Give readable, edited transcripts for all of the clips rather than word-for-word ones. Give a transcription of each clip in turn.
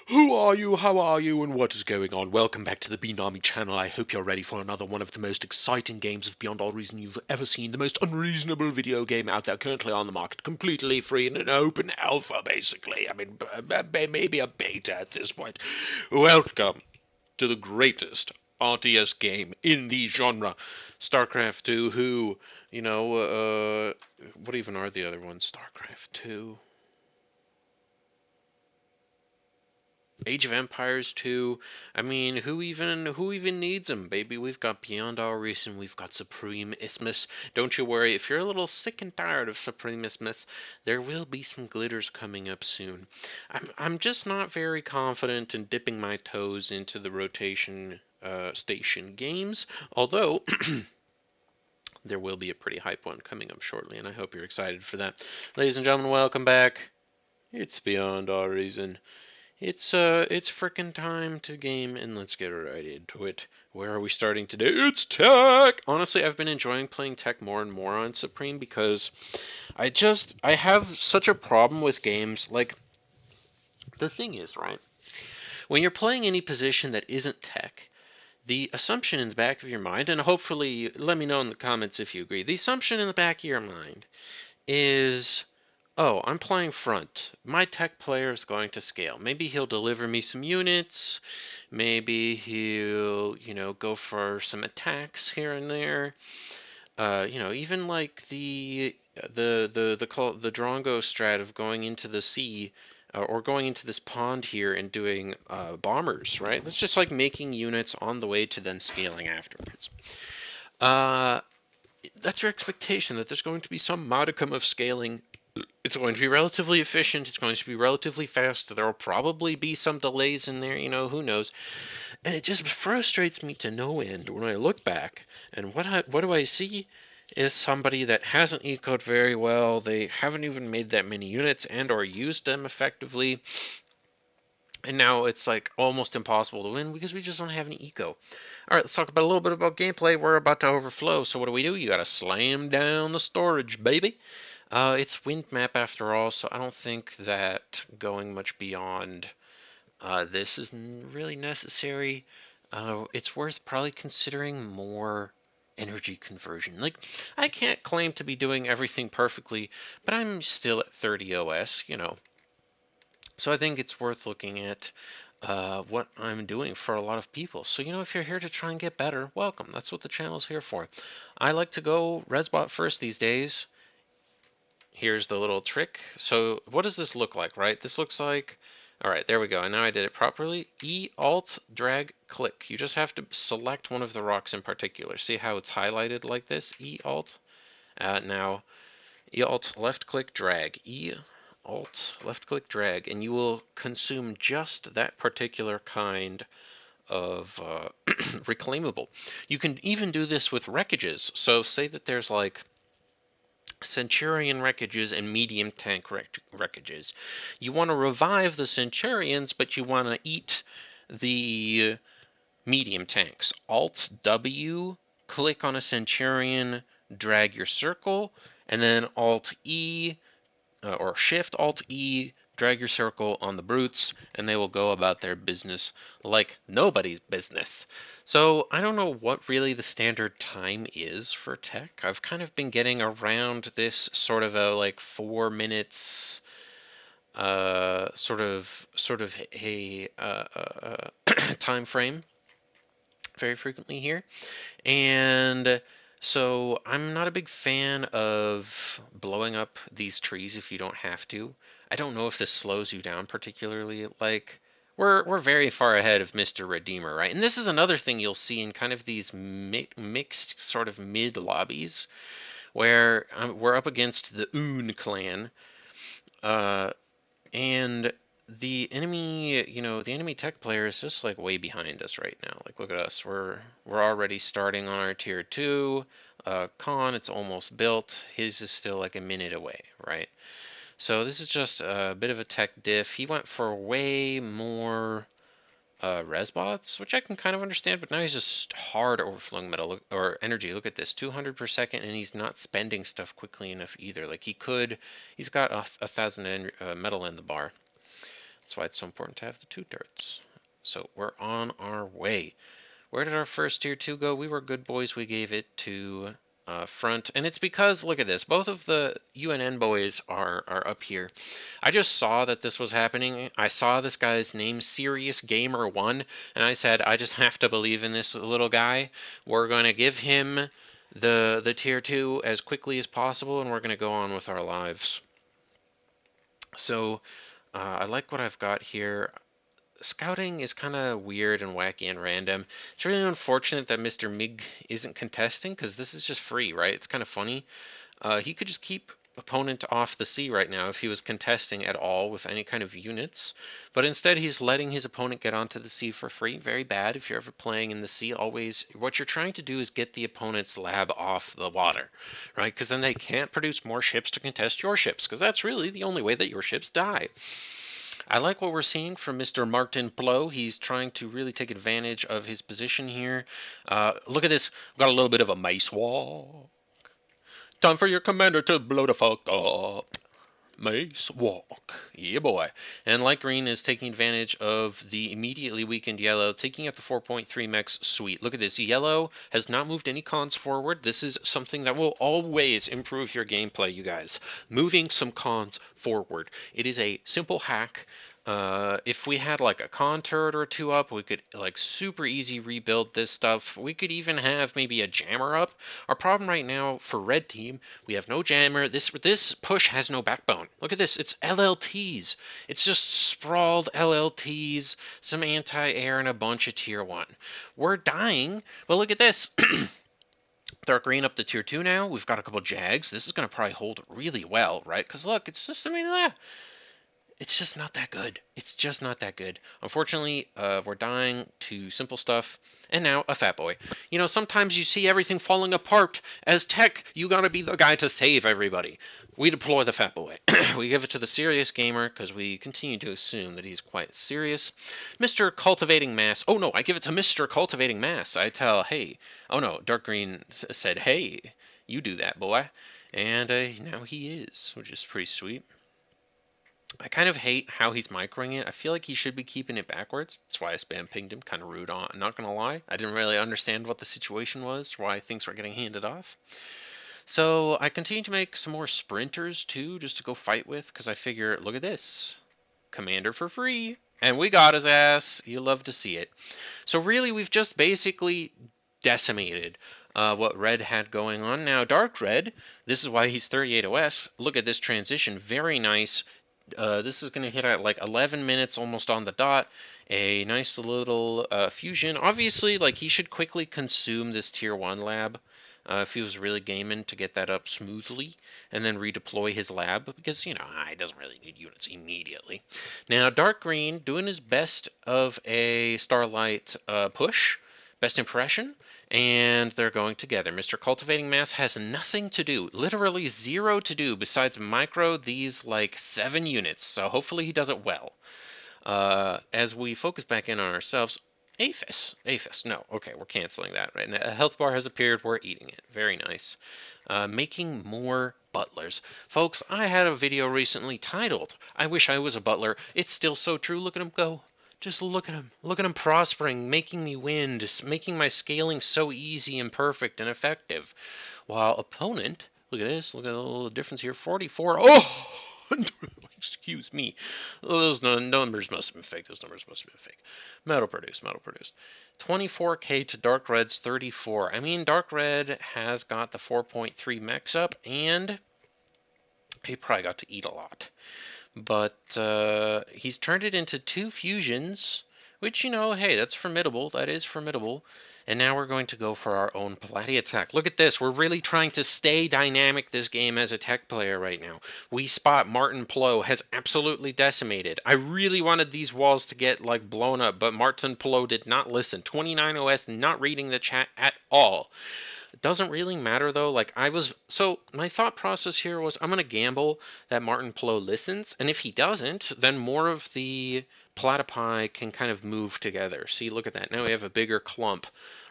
Who are you, how are you, and what is going on? Welcome back to the Bean Army channel. I hope you're ready for another one of the most exciting games of Beyond All Reason you've ever seen. The most unreasonable video game out there currently on the market. Completely free in an open alpha, basically. I mean, maybe a beta at this point. Welcome to the greatest RTS game in the genre. StarCraft 2, who, what even are the other ones? StarCraft 2. Age of Empires 2. I mean, who even needs them, baby? We've got Beyond Our Reason, we've got Supreme Isthmus. Don't you worry, if you're a little sick and tired of Supreme Isthmus, there will be some glitters coming up soon. I'm just not very confident in dipping my toes into the rotation station games, although there will be a pretty hype one coming up shortly, and I hope you're excited for that. Ladies and gentlemen, welcome back. It's Beyond Our Reason. It's frickin' time to game, and let's get right into it. Where are we starting today? It's Tech! Honestly, I've been enjoying playing Tech more and more on Supreme because I have such a problem with games. Like, the thing is, right? When you're playing any position that isn't Tech, the assumption in the back of your mind, and hopefully let me know in the comments if you agree, the assumption in the back of your mind is, oh, I'm playing front. My tech player is going to scale. Maybe he'll deliver me some units. Maybe he'll, go for some attacks here and there. Even like the Drongo strat of going into the sea or going into this pond here and doing bombers, right? That's just like making units on the way to then scaling afterwards. Uh, that's your expectation, that there's going to be some modicum of scaling. It's going to be relatively efficient. It's going to be relatively fast. There will probably be some delays in there, who knows. And it just frustrates me to no end when I look back. And what do I see is somebody that hasn't ecoed very well. They haven't even made that many units and or used them effectively. And now it's like almost impossible to win because we just don't have any eco. All right, let's talk about a little bit about gameplay. We're about to overflow. So what do? You got to slam down the storage, baby. It's wind map after all, so I don't think that going much beyond this is really necessary. It's worth probably considering more energy conversion. Like, I can't claim to be doing everything perfectly, but I'm still at 30 OS. So I think it's worth looking at what I'm doing for a lot of people. So, if you're here to try and get better, welcome. That's what the channel's here for. I like to go Resbot first these days. Here's the little trick. So what does this look like, right? This looks like, all right, there we go. And now I did it properly. E, Alt, drag, click. You just have to select one of the rocks in particular. See how it's highlighted like this? E, Alt. Now, E, Alt, left click, drag. E, Alt, left click, drag. And you will consume just that particular kind of reclaimable. You can even do this with wreckages. So say that there's like Centurion wreckages and medium tank wreckages. You want to revive the Centurions, but you want to eat the medium tanks. Alt W, click on a Centurion, drag your circle, and then Alt E or Shift Alt E, drag your circle on the brutes, and they will go about their business like nobody's business. So I don't know what really the standard time is for tech. I've kind of been getting around this sort of a like 4 minutes sort of a time frame very frequently here. And so I'm not a big fan of blowing up these trees if you don't have to. I don't know if this slows you down particularly. Like, we're very far ahead of Mr. Redeemer, right? And this is another thing you'll see in kind of these mixed sort of mid lobbies where we're up against the Oon clan. And the enemy tech player is just like way behind us right now. Like, look at us. We're already starting on our tier 2. Khan, it's almost built. His is still like a minute away, right? So this is just a bit of a tech diff. He went for way more resbots, which I can kind of understand, but now he's just hard overflowing metal or energy. Look at this, 200 per second, and he's not spending stuff quickly enough either. Like, he's got 1,000 metal in the bar. That's why it's so important to have the 2 turrets. So we're on our way. Where did our first tier 2 go? We were good boys. We gave it to front. And it's because, look at this, both of the UNN boys are up here. I just saw that this was happening. I saw this guy's name, Serious Gamer 1, and I said, I just have to believe in this little guy. We're going to give him the tier 2 as quickly as possible, and we're going to go on with our lives. So I like what I've got here. Scouting is kind of weird and wacky and random. It's really unfortunate that Mr. Mig isn't contesting, because this is just free, right? It's kind of funny. He could just keep opponent off the sea right now if he was contesting at all with any kind of units. But instead, he's letting his opponent get onto the sea for free. Very bad if you're ever playing in the sea. Always, what you're trying to do is get the opponent's lab off the water, right? Because then they can't produce more ships to contest your ships, because that's really the only way that your ships die. I like what we're seeing from Mr. Martin Plo. He's trying to really take advantage of his position here. Look at this. We've got a little bit of a mace walk. Time for your commander to blow the fuck up. Mace walk. Yeah, boy. And light green is taking advantage of the immediately weakened yellow, taking out the 4.3 mechs. Sweet. Look at this. Yellow has not moved any cons forward. This is something that will always improve your gameplay, you guys. Moving some cons forward. It is a simple hack. If we had like a con turret or 2 up, we could like super easy rebuild this stuff. We could even have maybe a jammer up. Our problem right now for red team, we have no jammer. This push has no backbone. Look at this. It's LLTs. It's just sprawled LLTs, some anti-air, and a bunch of tier 1. We're dying, but look at this. Dark green up to tier 2 now. We've got a couple jags. This is going to probably hold really well, right? Because look, it's just, I mean, it's just not that good. It's just not that good. Unfortunately, we're dying to simple stuff. And now, a fat boy. You know, sometimes you see everything falling apart. As tech, you gotta be the guy to save everybody. We deploy the fat boy. We give it to the serious gamer, because we continue to assume that he's quite serious. Mr. Cultivating Mass. Oh no, I give it to Mr. Cultivating Mass. I tell, hey. Oh no, Dark Green said, hey, you do that, boy. And now he is, which is pretty sweet. I kind of hate how he's microing it. I feel like he should be keeping it backwards. That's why I spam pinged him. Kind of rude on. I'm not going to lie. I didn't really understand what the situation was, why things were getting handed off. So I continue to make some more sprinters too, just to go fight with, because I figure, look at this. Commander for free. And we got his ass. You love to see it. So really, we've just basically decimated what red had going on. Now, dark red, this is why he's 38 OS. Look at this transition. Very nice. This is going to hit at like 11 minutes almost on the dot. A nice little fusion. Obviously, like, he should quickly consume this tier 1 lab if he was really gaming to get that up smoothly, and then redeploy his lab, because, you know, he doesn't really need units immediately. Now, dark green doing his best of a Starlight push, best impression, and they're going together. Mr. Cultivating Mass has nothing to do, literally 0 to do, besides micro these like 7 units, so hopefully he does it well. As we focus back in on ourselves, Aphis, no, okay, we're canceling that, right? And a health bar has appeared, we're eating it, very nice. Making more butlers. Folks, I had a video recently titled, I Wish I Was a Butler. It's still so true, look at him go. Just look at him. Look at him prospering, making me win, just making my scaling so easy and perfect and effective. While opponent, look at this, look at the little difference here, 44. Oh! Excuse me. Those numbers must have been fake. Those numbers must have been fake. Metal produced, metal produced. 24k to Dark Red's 34. I mean, Dark Red has got the 4.3 mechs up, and he probably got to eat a lot. But he's turned it into 2 fusions, which, you know, hey, that's formidable. That is formidable. And now we're going to go for our own Plati attack. Look at this. We're really trying to stay dynamic this game as a tech player right now. We spot Martin Plo has absolutely decimated. I really wanted these walls to get, like, blown up, but Martin Plo did not listen. 29 OS not reading the chat at all. It doesn't really matter, though. Like, so my thought process here was, I'm going to gamble that Martin Plo listens, and if he doesn't, then more of the platypi can kind of move together. See, look at that. Now we have a bigger clump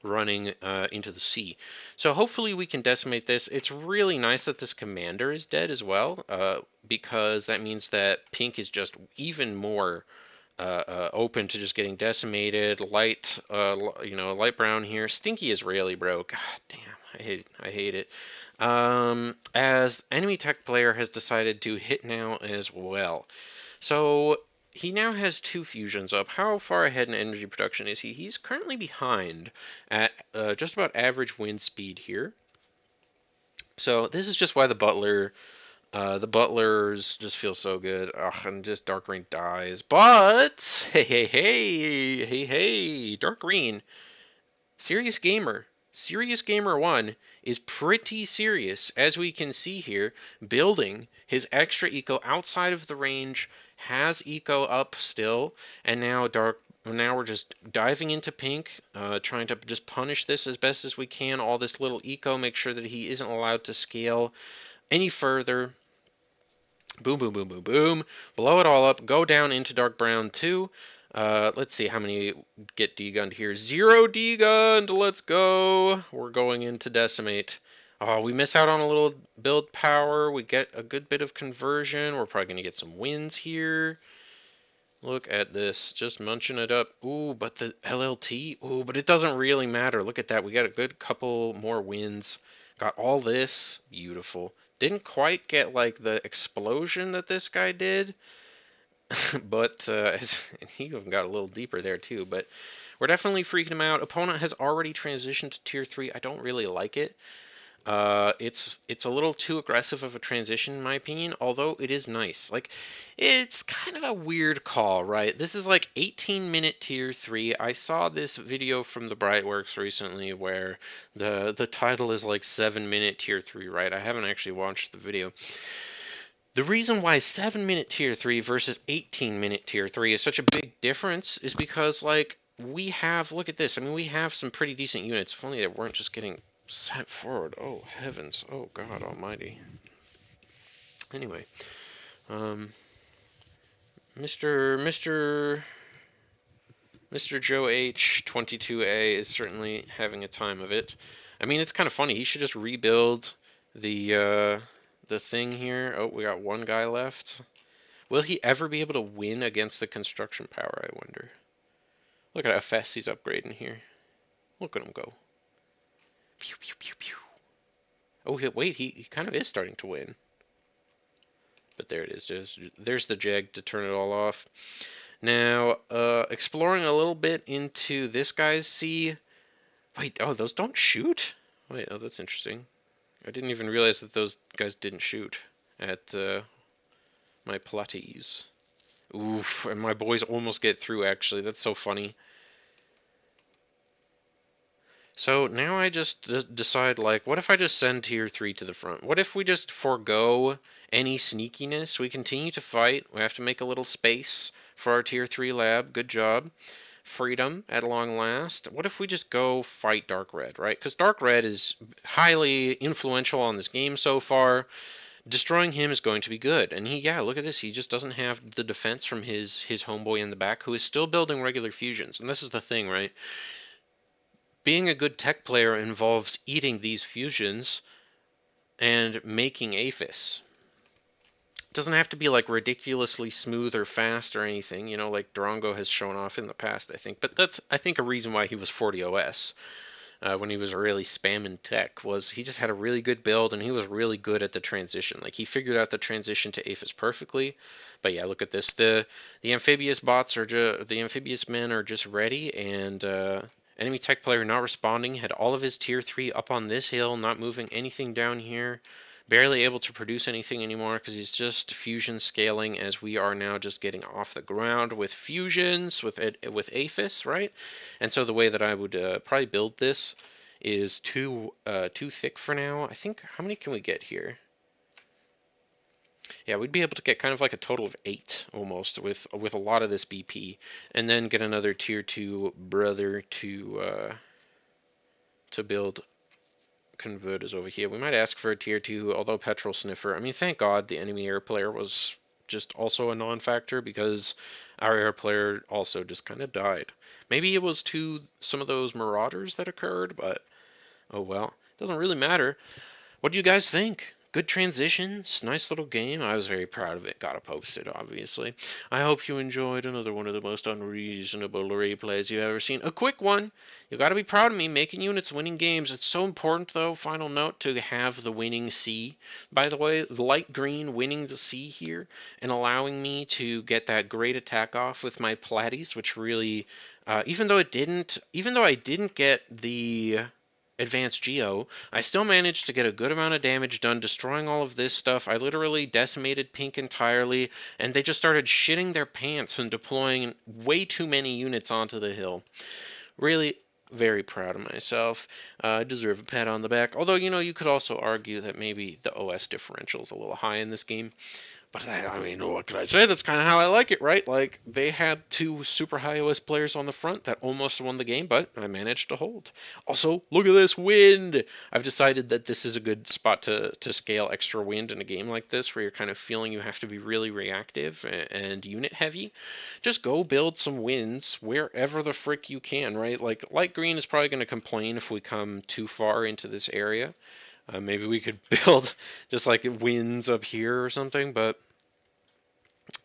running into the sea. So hopefully we can decimate this. It's really nice that this commander is dead as well, because that means that pink is just even more open to just getting decimated. Light, light brown here. Stinky Israeli, bro. God damn, I hate it. As enemy tech player has decided to hit now as well. So he now has 2 fusions up. How far ahead in energy production is he? He's currently behind at just about average wind speed here. So this is just why the butlers just feel so good. Ugh, and just Dark Green dies. But hey, Dark Green, serious gamer. Serious Gamer 1 is pretty serious, as we can see here, building his extra eco outside of the range, has eco up still, and now we're just diving into pink, trying to just punish this as best as we can, all this little eco, make sure that he isn't allowed to scale any further. Boom, boom, boom, boom, boom. Blow it all up. Go down into dark brown too. Let's see how many get degunned here. 0 degunned. Let's go. We're going into decimate. Oh, we miss out on a little build power. We get a good bit of conversion. We're probably going to get some wins here. Look at this. Just munching it up. Ooh, but the LLT. Ooh, but it doesn't really matter. Look at that. We got a good couple more wins. Got all this. Beautiful. Didn't quite get like the explosion that this guy did, but he even got a little deeper there too. But we're definitely freaking him out. Opponent has already transitioned to tier 3. I don't really like it. It's a little too aggressive of a transition in my opinion, although it is nice. Like, it's kind of a weird call, right? This is like 18-minute tier 3. I saw this video from the Brightworks recently where the title is like 7-minute tier 3, right? I haven't actually watched the video. The reason why 7-minute tier 3 versus 18-minute tier 3 is such a big difference is because, like, look at this. I mean, we have some pretty decent units. If only they weren't just getting set forward. Oh, heavens. Oh, God almighty. Anyway, Mr. Joe H 22A is certainly having a time of it. I mean, it's kind of funny. He should just rebuild the thing here. Oh, we got one guy left. Will he ever be able to win against the construction power, I wonder? Look at how fast he's upgrading here. Look at him go. Pew, pew, pew, pew. Oh, wait, he kind of is starting to win. But there it is. There's the jag to turn it all off. Now, exploring a little bit into this guy's sea. Wait, oh, those don't shoot? Wait, oh, that's interesting. I didn't even realize that those guys didn't shoot at my Pilates. Oof, and my boys almost get through, actually. That's so funny. So now I just decide, like, what if I just send tier 3 to the front? What if we just forego any sneakiness? We continue to fight. We have to make a little space for our tier 3 lab. Good job. Freedom at long last. What if we just go fight Dark Red, right? Because Dark Red is highly influential on this game so far. Destroying him is going to be good. And look at this. He just doesn't have the defense from his homeboy in the back, who is still building regular fusions. And this is the thing, right? Being a good tech player involves eating these fusions and making Aphis. It doesn't have to be like ridiculously smooth or fast or anything, you know, like Durango has shown off in the past, I think. But that's, I think, a reason why he was 40 OS when he was really spamming tech, was he just had a really good build and he was really good at the transition. Like, he figured out the transition to Aphis perfectly. But yeah, look at this. The amphibious bots are the amphibious men are just ready, and enemy tech player not responding, had all of his tier 3 up on this hill, not moving anything down here. Barely able to produce anything anymore because he's just fusion scaling, as we are now just getting off the ground with fusions, with Aphis, right? And so the way that I would probably build this is too thick for now. I think, how many can we get here? Yeah, we'd be able to get kind of like a total of 8 almost with a lot of this BP, and then get another tier 2 brother to build converters over here. We might ask for a tier 2, although petrol sniffer. I mean, thank God the enemy air player was just also a non-factor, because our air player also just kind of died. Maybe it was to some of those marauders that occurred, but oh well. Doesn't really matter. What do you guys think? Good transitions, nice little game. I was very proud of it. Gotta post it, obviously. I hope you enjoyed another one of the most unreasonable replays you've ever seen. A quick one. You gotta be proud of me making units, winning games. It's so important, though, final note, to have the winning C. By the way, light green winning the C here and allowing me to get that great attack off with my Platies, which really, even though I didn't get the advanced Geo, I still managed to get a good amount of damage done, destroying all of this stuff. I literally decimated pink entirely, and they just started shitting their pants and deploying way too many units onto the hill. Really very proud of myself. I deserve a pat on the back. Although, you could also argue that maybe the OS differential is a little high in this game. But I mean, what can I say? That's kind of how I like it, right? Like, they had two super high OS players on the front that almost won the game, but I managed to hold. Also, look at this wind! I've decided that this is a good spot to scale extra wind in a game like this, where you're kind of feeling you have to be really reactive and unit heavy. Just go build some winds wherever the frick you can, right? Like, light green is probably going to complain if we come too far into this area. Maybe we could build just like winds up here or something, but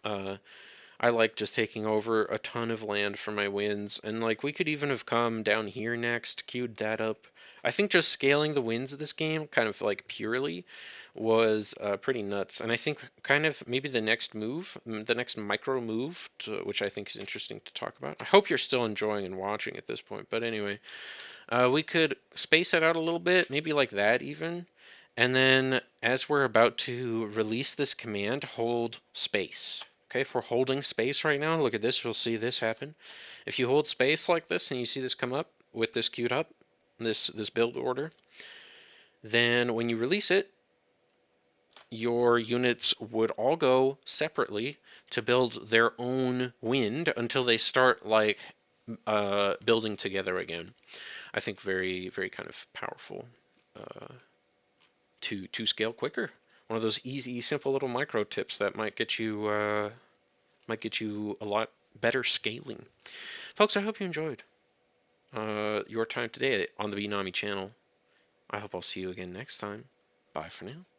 I like just taking over a ton of land for my winds. And like we could even have come down here next, queued that up. I think just scaling the winds of this game, kind of like purely, was pretty nuts. And I think kind of maybe the next move, the next micro move, which I think is interesting to talk about. I hope you're still enjoying and watching at this point. But anyway, we could space it out a little bit, maybe like that even. And then as we're about to release this command, hold space. Okay, if we're holding space right now, look at this, you'll see this happen. If you hold space like this and you see this come up with this queued up, this build order, then when you release it, your units would all go separately to build their own wind until they start like building together again. I think very, very kind of powerful to scale quicker. One of those easy, simple little micro tips that might get you a lot better scaling. Folks, I hope you enjoyed your time today on the Benami channel. I hope I'll see you again next time. Bye for now.